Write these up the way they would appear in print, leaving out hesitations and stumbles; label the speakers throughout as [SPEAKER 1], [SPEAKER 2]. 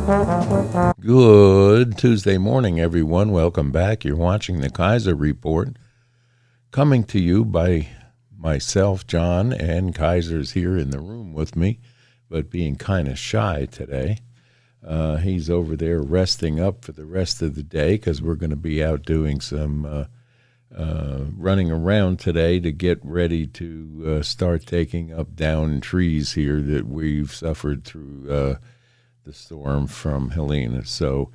[SPEAKER 1] Good Tuesday morning, everyone. Welcome back. You're watching the Kaiser Report, coming to you by myself, John, and Kaiser's here in the room with me, but being kind of shy today. He's over there resting up for the rest of the day because we're going to be out doing some running around today to get ready to start taking up down trees here that we've suffered through the storm from Helena. So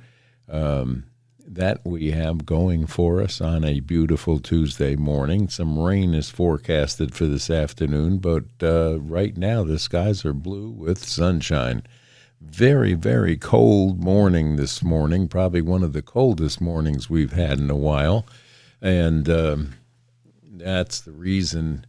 [SPEAKER 1] that we have going for us on a beautiful Tuesday morning. Some rain is forecasted for this afternoon, but right now the skies are blue with sunshine. Very, very cold morning this morning, probably one of the coldest mornings we've had in a while. And that's the reason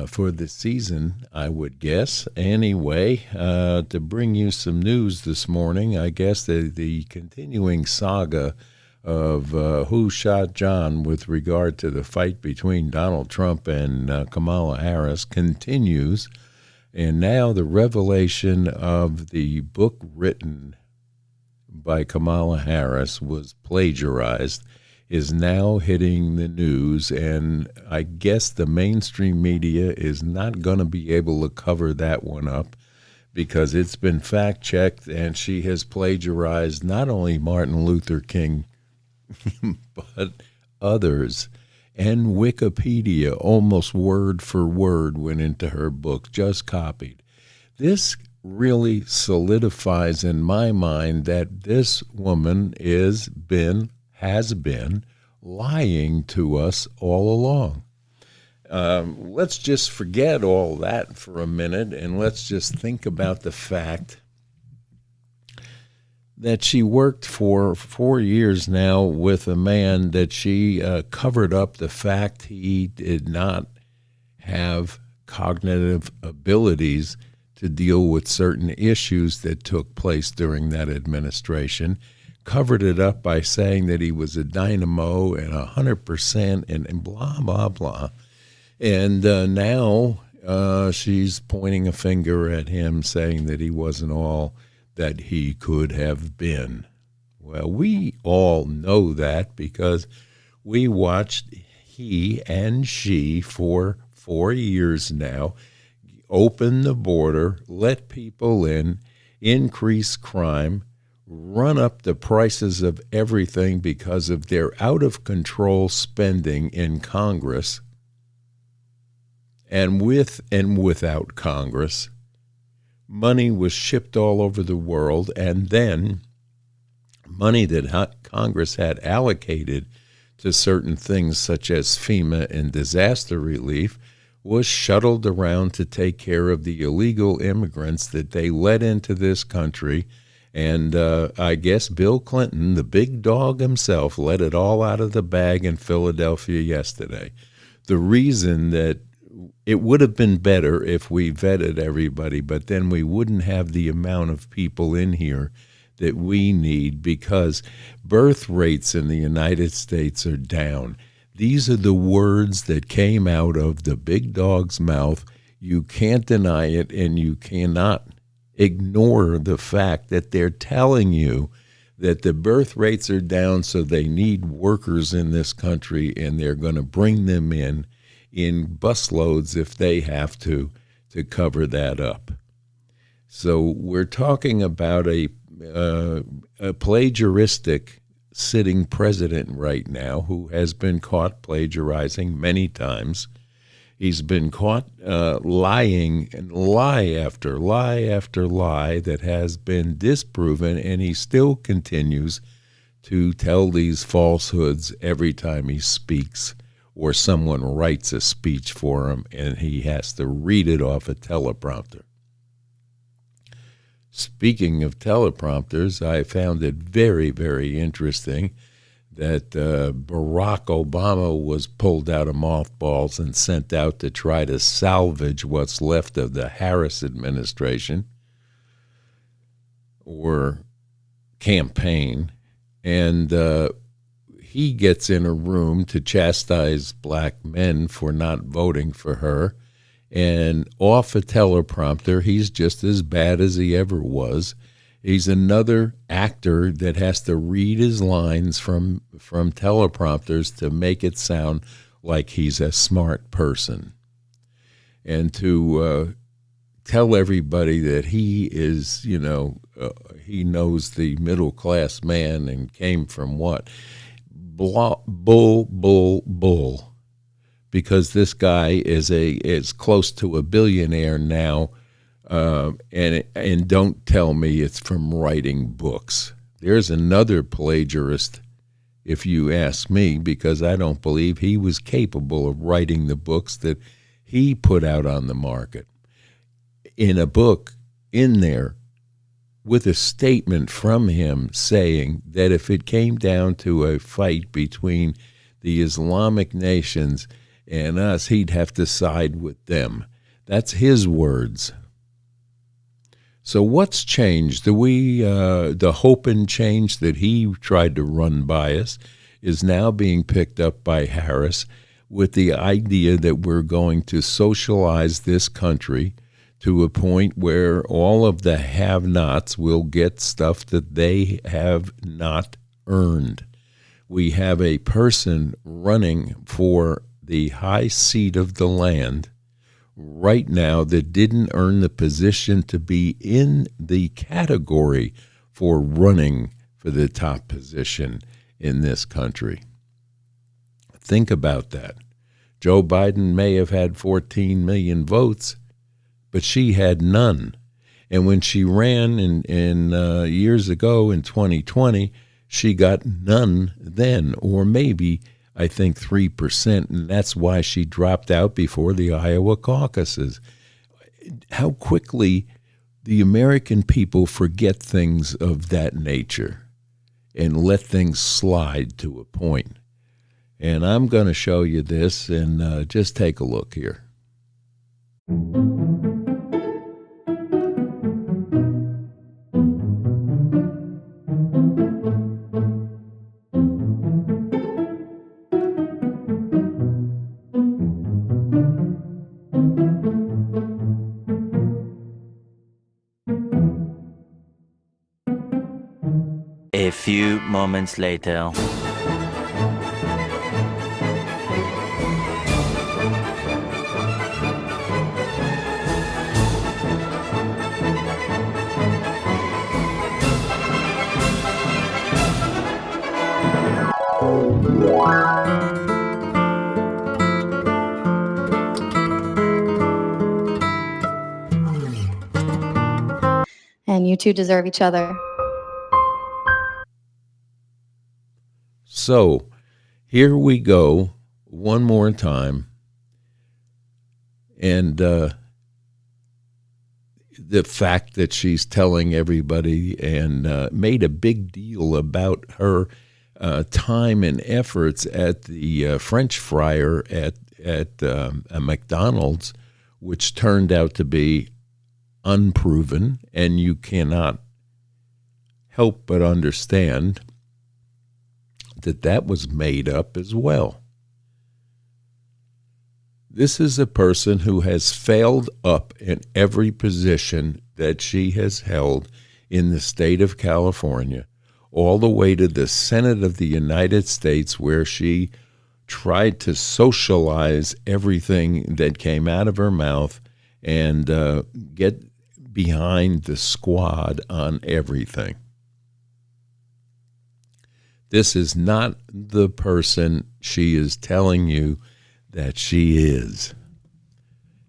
[SPEAKER 1] for the season, I would guess. Anyway, to bring you some news this morning, I guess the continuing saga of who shot John with regard to the fight between Donald Trump and Kamala Harris continues. And now the revelation of the book written by Kamala Harris was plagiarized is now hitting the news, and I guess the mainstream media is not going to be able to cover that one up because it's been fact-checked, and she has plagiarized not only Martin Luther King, but others. And Wikipedia, almost word for word, went into her book, just copied. This really solidifies in my mind that this woman has been lying to us all along. Let's just forget all that for a minute, and let's just think about the fact that she worked for 4 years now with a man that she covered up the fact he did not have cognitive abilities to deal with certain issues that took place during that administration, covered it up by saying that he was a dynamo and 100% and blah, blah, blah. And now she's pointing a finger at him saying that he wasn't all that he could have been. Well, we all know that because we watched he and she for 4 years now open the border, let people in, increase crime, run up the prices of everything because of their out-of-control spending in Congress and with and without Congress. Money was shipped all over the world, and then money that Congress had allocated to certain things such as FEMA and disaster relief was shuttled around to take care of the illegal immigrants that they let into this country. And I guess Bill Clinton, the big dog himself, let it all out of the bag in Philadelphia yesterday. The reason that it would have been better if we vetted everybody, but then we wouldn't have the amount of people in here that we need because birth rates in the United States are down. These are the words that came out of the big dog's mouth. You can't deny it, and you cannot ignore the fact that they're telling you that the birth rates are down, so they need workers in this country, and they're going to bring them in busloads if they have to cover that up. So we're talking about a plagiaristic sitting president right now who has been caught plagiarizing many times. He's been caught lying, and lie after lie after lie that has been disproven, and he still continues to tell these falsehoods every time he speaks or someone writes a speech for him and he has to read it off a teleprompter. Speaking of teleprompters, I found it very, very interesting that Barack Obama was pulled out of mothballs and sent out to try to salvage what's left of the Harris administration or campaign. And he gets in a room to chastise black men for not voting for her. And off a teleprompter, he's just as bad as he ever was. He's another actor that has to read his lines from teleprompters to make it sound like he's a smart person. And to tell everybody that he is, he knows the middle-class man and came from what? Bull. Because this guy is close to a billionaire now, and don't tell me it's from writing books. There's another plagiarist, if you ask me, because I don't believe he was capable of writing the books that he put out on the market. In a book in there with a statement from him saying that if it came down to a fight between the Islamic nations and us, he'd have to side with them. That's his words. So what's changed? The hope and change that he tried to run by us is now being picked up by Harris with the idea that we're going to socialize this country to a point where all of the have-nots will get stuff that they have not earned. We have a person running for the high seat of the land right now that didn't earn the position to be in the category for running for the top position in this country. Think about that. Joe Biden may have had 14 million votes, but she had none. And when she ran in years ago in 2020, she got none then, or maybe I think 3%, and that's why she dropped out before the Iowa caucuses. How quickly the American people forget things of that nature and let things slide to a point. And I'm going to show you this, and just take a look here.
[SPEAKER 2] A few moments later.
[SPEAKER 3] And you two deserve each other.
[SPEAKER 1] So here we go one more time. And the fact that she's telling everybody and made a big deal about her time and efforts at the French fryer at a McDonald's, which turned out to be unproven, and you cannot help but understand that was made up as well. This is a person who has failed up in every position that she has held in the state of California, all the way to the Senate of the United States, where she tried to socialize everything that came out of her mouth and get behind the squad on everything. This is not the person she is telling you that she is.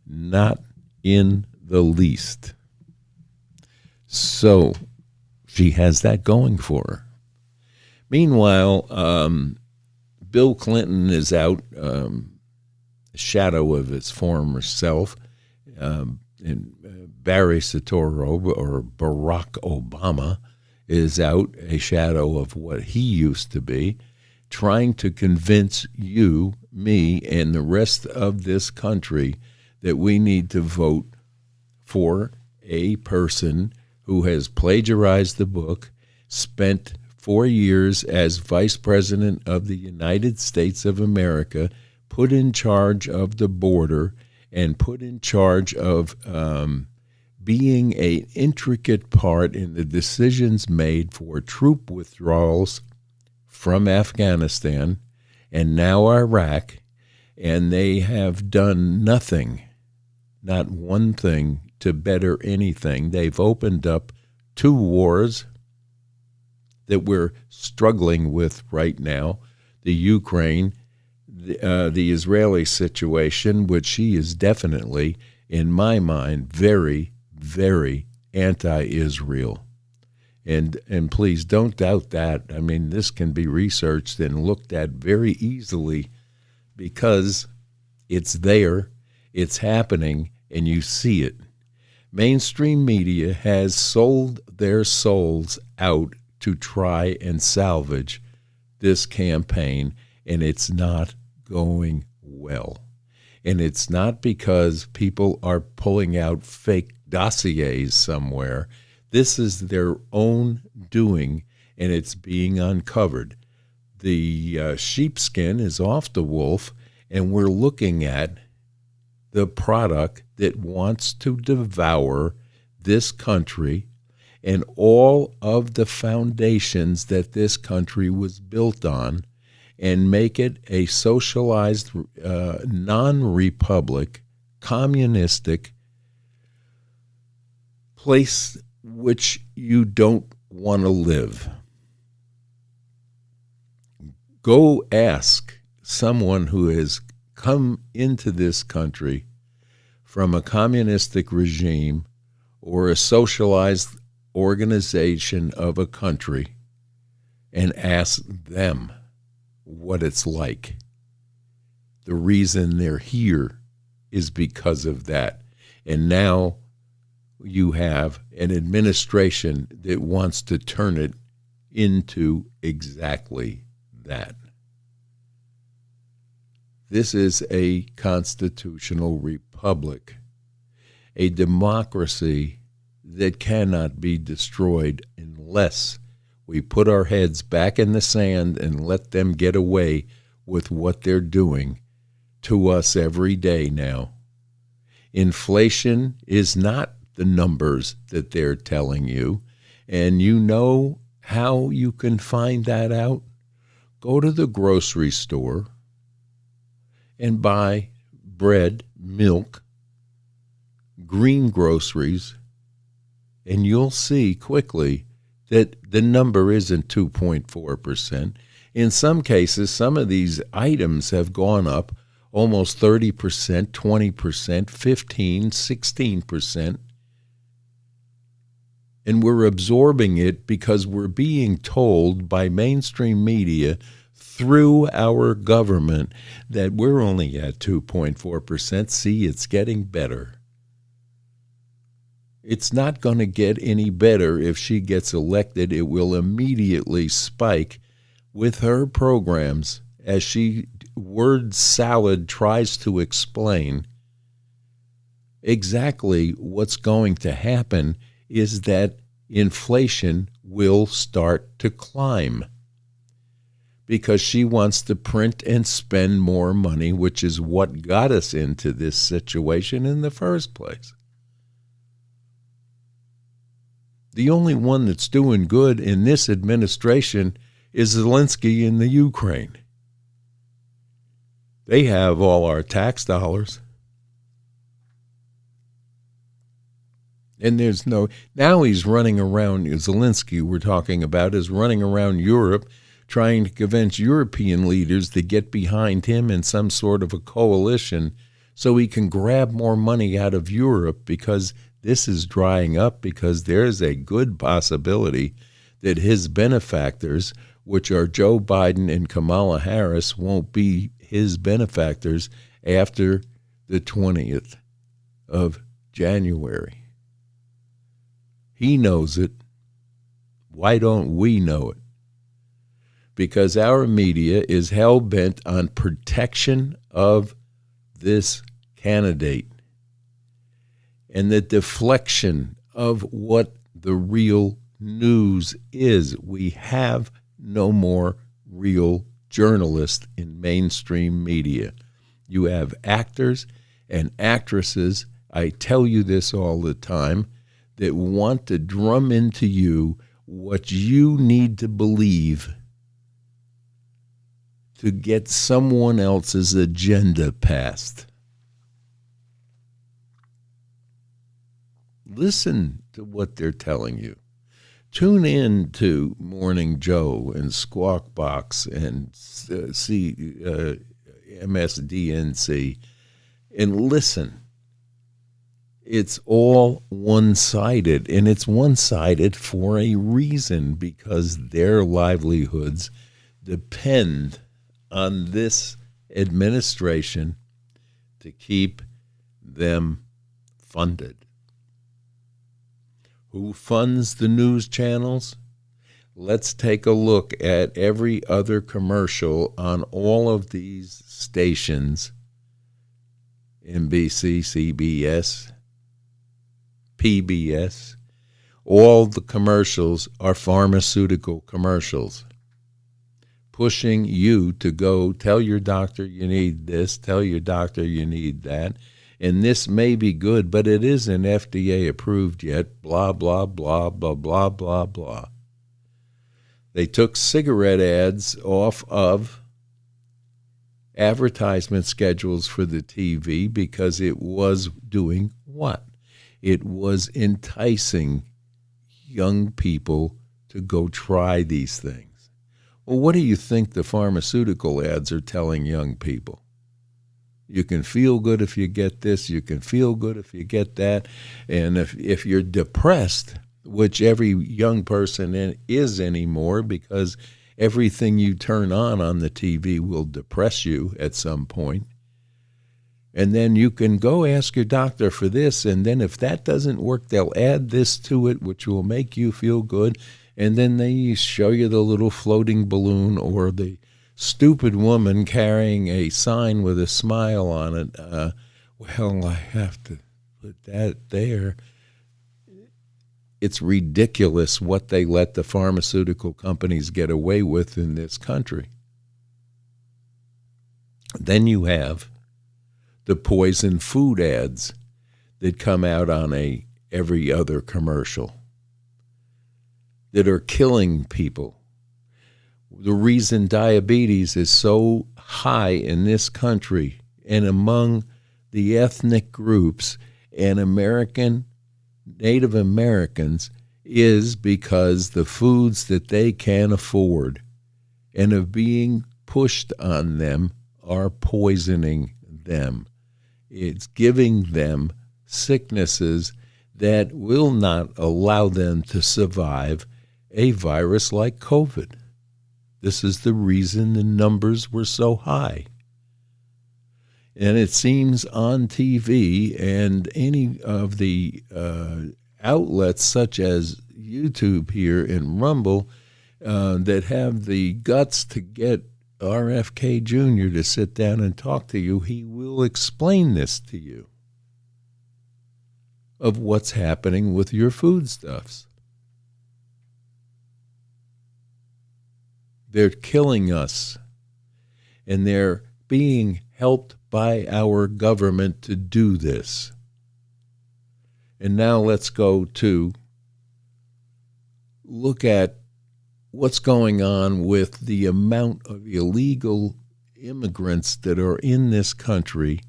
[SPEAKER 1] Not in the least. So she has that going for her. Meanwhile, Bill Clinton is out, a shadow of his former self, and Barry Soetoro, or Barack Obama, is out, a shadow of what he used to be, trying to convince you, me, and the rest of this country that we need to vote for a person who has plagiarized the book, spent 4 years as Vice President of the United States of America, put in charge of the border, and put in charge of being an intricate part in the decisions made for troop withdrawals from Afghanistan and now Iraq, and they have done nothing, not one thing, to better anything. They've opened up 2 wars that we're struggling with right now, the Ukraine, the Israeli situation, which she is definitely, in my mind, very, very anti-Israel. And please don't doubt that. I mean, this can be researched and looked at very easily because it's there, it's happening, and you see it. Mainstream media has sold their souls out to try and salvage this campaign, and it's not going well. And it's not because people are pulling out fake dossiers somewhere. This is their own doing, and it's being uncovered. The sheepskin is off the wolf, and we're looking at the product that wants to devour this country and all of the foundations that this country was built on, and make it a socialized, non-republic, communistic place which you don't want to live. Go ask someone who has come into this country from a communistic regime or a socialized organization of a country and ask them what it's like. The reason they're here is because of that. And now you have an administration that wants to turn it into exactly that. This is a constitutional republic, a democracy that cannot be destroyed unless we put our heads back in the sand and let them get away with what they're doing to us every day now. Inflation is not the numbers that they're telling you, and you know how you can find that out? Go to the grocery store and buy bread, milk, green groceries, and you'll see quickly that the number isn't 2.4%. In some cases, some of these items have gone up almost 30%, 20%, 15%, 16%. And we're absorbing it because we're being told by mainstream media through our government that we're only at 2.4%. See, it's getting better. It's not going to get any better if she gets elected. It will immediately spike with her programs as she word salad tries to explain. Exactly what's going to happen is that inflation will start to climb because she wants to print and spend more money, which is what got us into this situation in the first place. The only one that's doing good in this administration is Zelensky in the Ukraine. They have all our tax dollars. And there's no, now he's running around, Zelensky we're talking about is running around Europe trying to convince European leaders to get behind him in some sort of a coalition so he can grab more money out of Europe, because this is drying up, because there's a good possibility that his benefactors, which are Joe Biden and Kamala Harris, won't be his benefactors after the 20th of January. He knows it. Why don't we know it? Because our media is hell-bent on protection of this candidate and the deflection of what the real news is. We have no more real journalists in mainstream media. You have actors and actresses I tell you this all the time, that want to drum into you what you need to believe to get someone else's agenda passed. Listen to what they're telling you. Tune in to Morning Joe and Squawk Box and MSDNC and listen. It's all one-sided, and it's one-sided for a reason, because their livelihoods depend on this administration to keep them funded. Who funds the news channels? Let's take a look at every other commercial on all of these stations, NBC, CBS, PBS. All the commercials are pharmaceutical commercials, pushing you to go tell your doctor you need this, tell your doctor you need that, and this may be good, but it isn't FDA approved yet, blah, blah, blah, blah, blah, blah, blah. They took cigarette ads off of advertisement schedules for the TV because it was doing what? It was enticing young people to go try these things. Well, what do you think the pharmaceutical ads are telling young people? You can feel good if you get this. You can feel good if you get that. And if you're depressed, which every young person is anymore, because everything you turn on the TV will depress you at some point. And then you can go ask your doctor for this, and then if that doesn't work, they'll add this to it, which will make you feel good. And then they show you the little floating balloon or the stupid woman carrying a sign with a smile on it. Well, I have to put that there. It's ridiculous what they let the pharmaceutical companies get away with in this country. Then you have the poison food ads that come out on every other commercial that are killing people. The reason diabetes is so high in this country and among the ethnic groups and Native Americans is because the foods that they can afford and are being pushed on them are poisoning them. It's giving them sicknesses that will not allow them to survive a virus like COVID. This is the reason the numbers were so high. And it seems on TV and any of the outlets such as YouTube here and Rumble that have the guts to get RFK Jr. to sit down and talk to you, he will explain this to you of what's happening with your foodstuffs. They're killing us, and they're being helped by our government to do this. And now let's go to look at what's going on with the amount of illegal immigrants that are in this country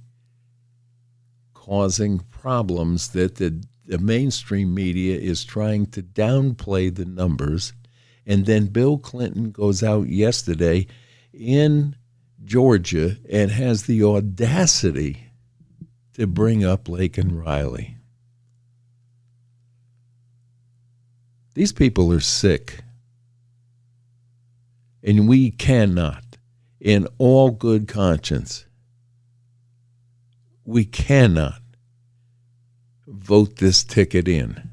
[SPEAKER 1] causing problems that the mainstream media is trying to downplay the numbers. And then Bill Clinton goes out yesterday in Georgia and has the audacity to bring up Laken Riley. These people are sick. And we cannot, in all good conscience, we cannot vote this ticket in.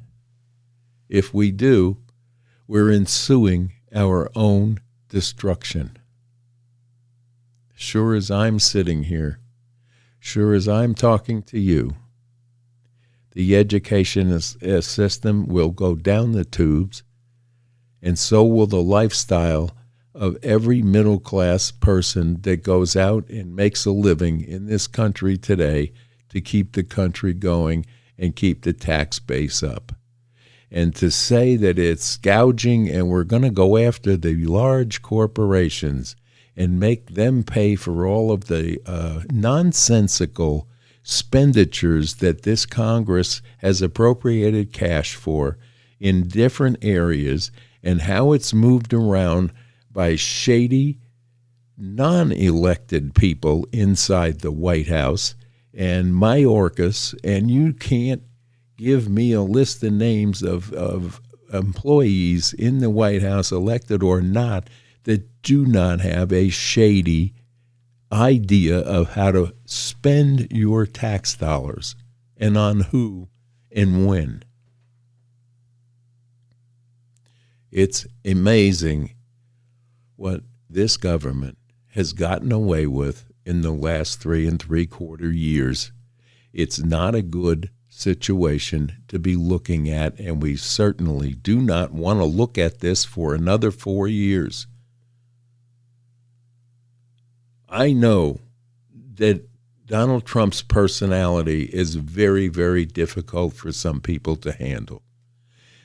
[SPEAKER 1] If we do, we're ensuing our own destruction. Sure as I'm sitting here, sure as I'm talking to you, the education system will go down the tubes, and so will the lifestyle of every middle-class person that goes out and makes a living in this country today to keep the country going and keep the tax base up. And to say that it's gouging and we're going to go after the large corporations and make them pay for all of the nonsensical expenditures that this Congress has appropriated cash for in different areas, and how it's moved around by shady, non-elected people inside the White House and Mayorkas, and you can't give me a list of names of employees in the White House, elected or not, that do not have a shady idea of how to spend your tax dollars and on who and when. It's amazing what this government has gotten away with in the last 3 3/4 years. It's not a good situation to be looking at, and we certainly do not want to look at this for another 4 years. I know that Donald Trump's personality is very, very difficult for some people to handle.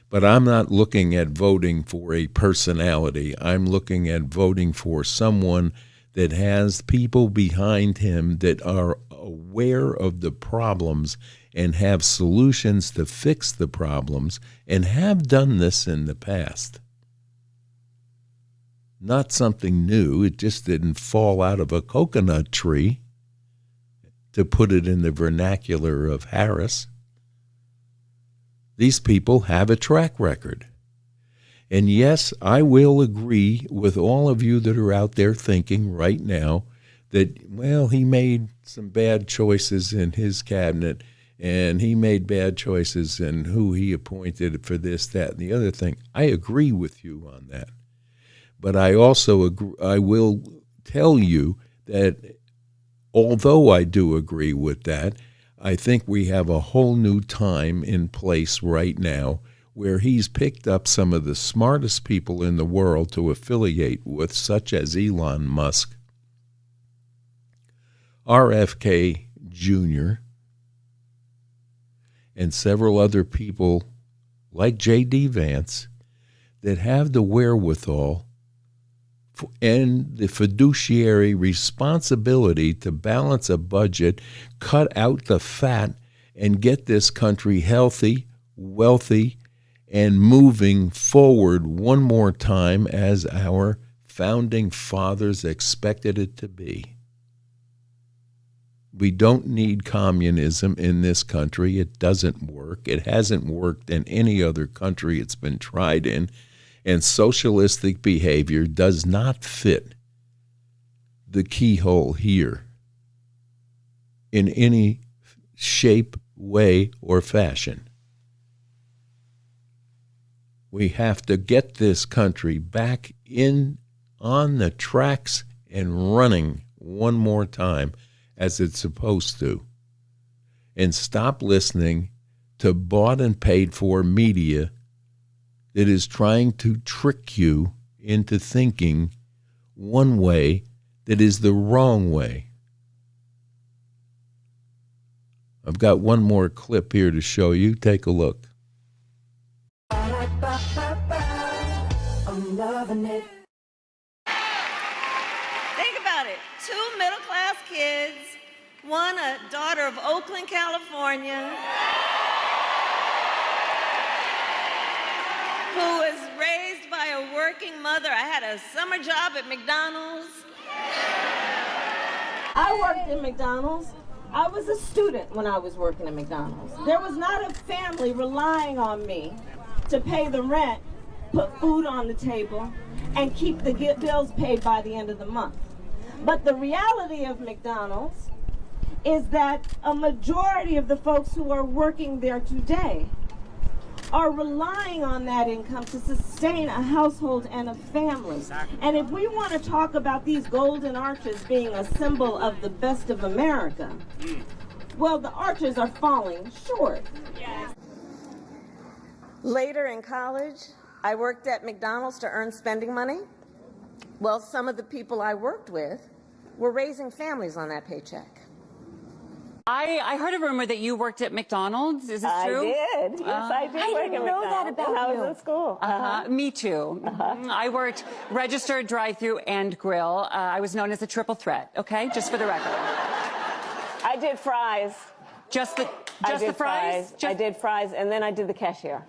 [SPEAKER 1] But I'm not looking at voting for a personality. I'm looking at voting for someone that has people behind him that are aware of the problems and have solutions to fix the problems and have done this in the past. Not something new. It just didn't fall out of a coconut tree, to put it in the vernacular of Harris. These people have a track record. And yes, I will agree with all of you that are out there thinking right now that, well, he made some bad choices in his cabinet, and he made bad choices in who he appointed for this, that, and the other thing. I agree with you on that. But I also I will tell you that although I do agree with that, I think we have a whole new time in place right now where he's picked up some of the smartest people in the world to affiliate with, such as Elon Musk, RFK Jr., and several other people like J.D. Vance that have the wherewithal and the fiduciary responsibility to balance a budget, cut out the fat, and get this country healthy, wealthy, and moving forward one more time as our founding fathers expected it to be. We don't need communism in this country. It doesn't work. It hasn't worked in any other country it's been tried in. And socialistic behavior does not fit the keyhole here in any shape, way, or fashion. We have to get this country back in on the tracks and running one more time as it's supposed to, and stop listening to bought and paid for media that is trying to trick you into thinking one way that is the wrong way. I've got one more clip here to show you. Take a look.
[SPEAKER 4] I'm loving it.
[SPEAKER 5] Think about it. 2 middle-class kids, one a daughter of Oakland, California, who was raised by a working mother. I had a summer job at McDonald's. I worked at McDonald's. I was a student when I was working at McDonald's. There was not a family relying on me to pay the rent, put food on the table, and keep the bills paid by the end of the month. But the reality of McDonald's is that a majority of the folks who are working there today are relying on that income to sustain a household and a family. And if we want to talk about these golden arches being a symbol of the best of America, well, the arches are falling short. Later in college, I worked at McDonald's to earn spending money. Well, some of the people I worked with were raising families on that paycheck.
[SPEAKER 6] I heard a rumor that you worked at McDonald's. Is this true?
[SPEAKER 5] I did. Yes, I did.
[SPEAKER 6] I
[SPEAKER 5] didn't know that about when I was in school.
[SPEAKER 6] Me too. I worked registered, drive-through, and grill. I was known as a triple threat. Okay, just for the record.
[SPEAKER 5] I did fries.
[SPEAKER 6] Just the fries?
[SPEAKER 5] I did fries, and then I did the cashier.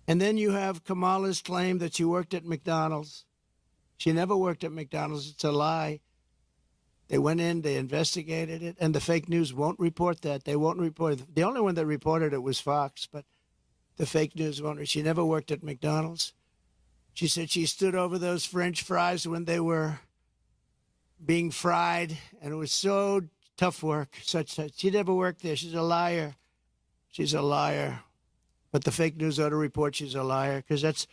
[SPEAKER 7] And then you have Kamala's claim that she worked at McDonald's. She never worked at McDonald's. It's a lie. They went in, they investigated it, and the fake news won't report that. They won't report it. The only one that reported it was Fox, but the fake news won't. She never worked at McDonald's. She said she stood over those French fries when they were being fried, and it was so tough work. She never worked there. She's a liar. She's a liar. But the fake news ought to report she's a liar, because that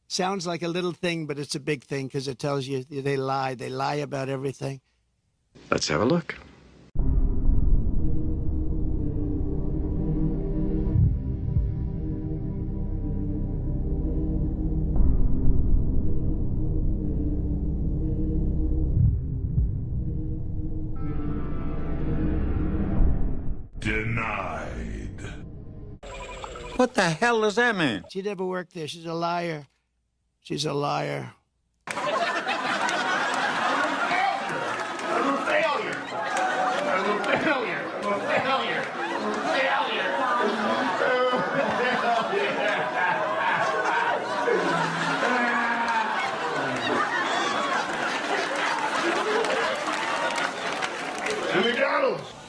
[SPEAKER 7] sounds like a little thing, but it's a big thing, because it tells you they lie. They lie about everything.
[SPEAKER 8] Let's have a look.
[SPEAKER 9] Denied.
[SPEAKER 10] What the hell does that mean?
[SPEAKER 7] She never worked there. She's a liar. She's a liar.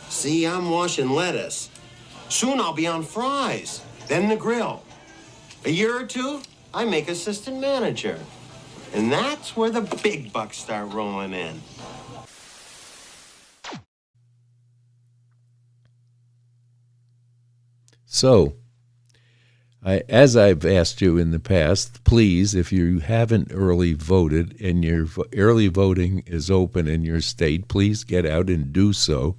[SPEAKER 10] See, I'm washing lettuce. Soon I'll be on fries, then the grill. A year or two, I make assistant manager. And that's where the big bucks start rolling in.
[SPEAKER 1] So, as I've asked you in the past, please, if you haven't early voted and your early voting is open in your state, please get out and do so.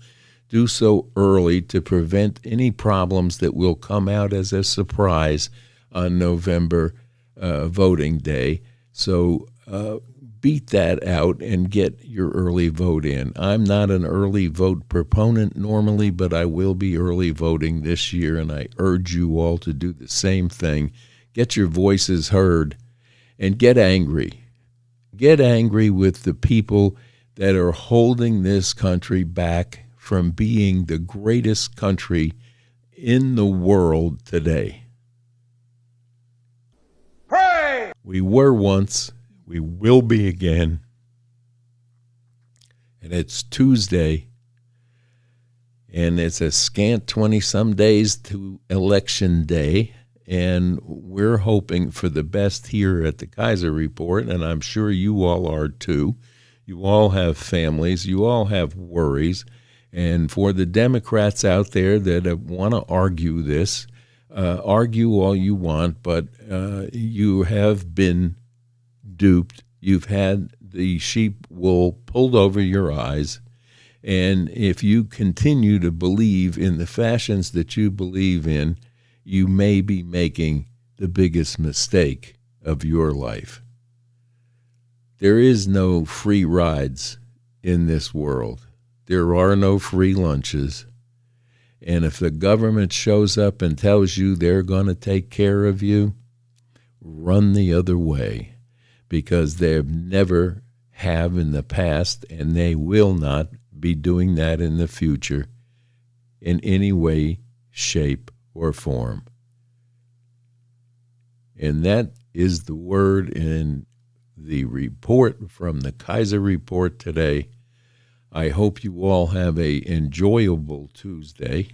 [SPEAKER 1] Do so early to prevent any problems that will come out as a surprise on November voting day. So beat that out and get your early vote in. I'm not an early vote proponent normally, but I will be early voting this year, and I urge you all to do the same thing. Get your voices heard and get angry. Get angry with the people that are holding this country back from being the greatest country in the world today.
[SPEAKER 9] Pray!
[SPEAKER 1] We were once, we will be again. And it's Tuesday, and it's a scant 20-some days to Election Day, and we're hoping for the best here at the Kaiser Report, and I'm sure you all are too. You all have families, you all have worries. And for the Democrats out there that want to argue this, argue all you want, but you have been duped. You've had the sheep wool pulled over your eyes. And if you continue to believe in the fashions that you believe in, you may be making the biggest mistake of your life. There is no free rides in this world. There are no free lunches. And if the government shows up and tells you they're going to take care of you, run the other way, because they never have in the past, and they will not be doing that in the future in any way, shape, or form. And that is the word in the report from the Kaiser Report today. I hope you all have an enjoyable Tuesday.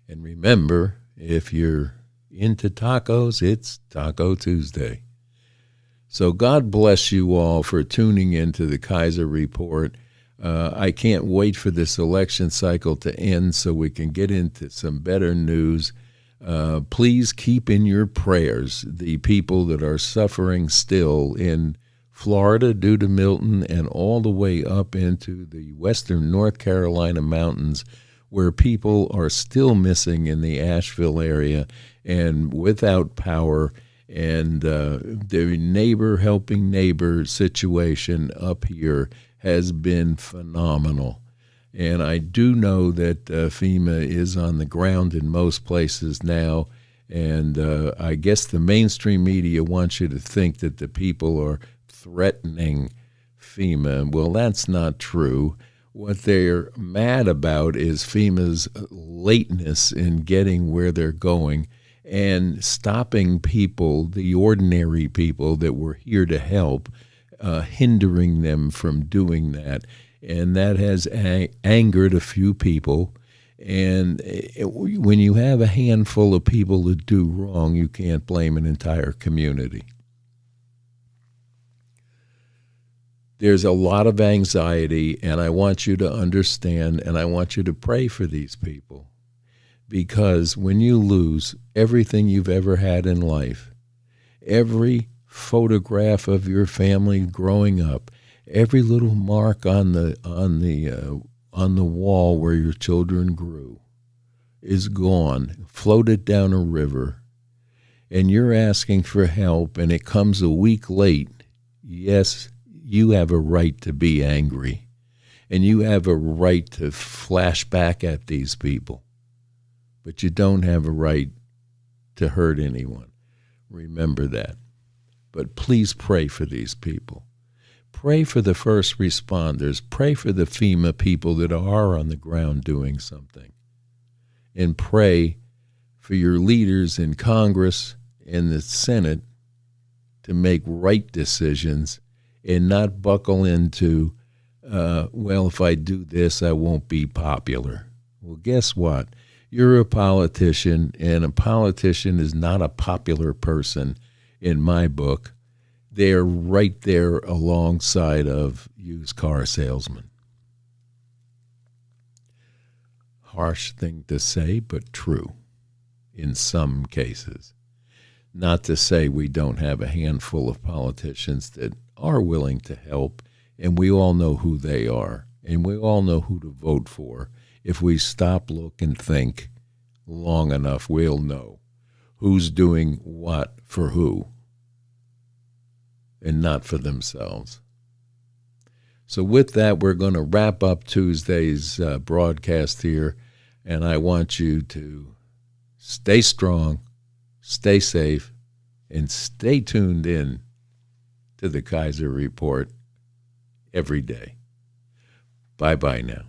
[SPEAKER 1] And remember, if you're into tacos, it's Taco Tuesday. So God bless you all for tuning into the Kaiser Report. I can't wait for this election cycle to end so we can get into some better news. Please keep in your prayers the people that are suffering still in Florida due to Milton, and all the way up into the western North Carolina mountains, where people are still missing in the Asheville area and without power, and the neighbor helping neighbor situation up here has been phenomenal. And I do know that FEMA is on the ground in most places now. And I guess the mainstream media wants you to think that the people are threatening FEMA. Well, that's not true. What they're mad about is FEMA's lateness in getting where they're going and stopping people, the ordinary people that were here to help, hindering them from doing that. And that has angered a few people. And when you have a handful of people that do wrong, you can't blame an entire community. There's a lot of anxiety, and I want you to understand, and I want you to pray for these people. Because when you lose everything you've ever had in life, every photograph of your family growing up, every little mark on the wall where your children grew is gone, floated down a river, and you're asking for help, and it comes a week late. Yes, you have a right to be angry, and you have a right to flash back at these people, but you don't have a right to hurt anyone. Remember that. But please pray for these people. Pray for the first responders. Pray for the FEMA people that are on the ground doing something. And pray for your leaders in Congress and the Senate to make right decisions and not buckle into, well, if I do this, I won't be popular. Well, guess what? You're a politician, and a politician is not a popular person in my book. They're right there alongside of used car salesmen. Harsh thing to say, but true in some cases. Not to say we don't have a handful of politicians that are willing to help, and we all know who they are, and we all know who to vote for. If we stop, look, and think long enough, we'll know who's doing what for who, and not for themselves. So with that, we're going to wrap up Tuesday's broadcast here, and I want you to stay strong, stay safe, and stay tuned in to the Kaiser Report every day. Bye-bye now.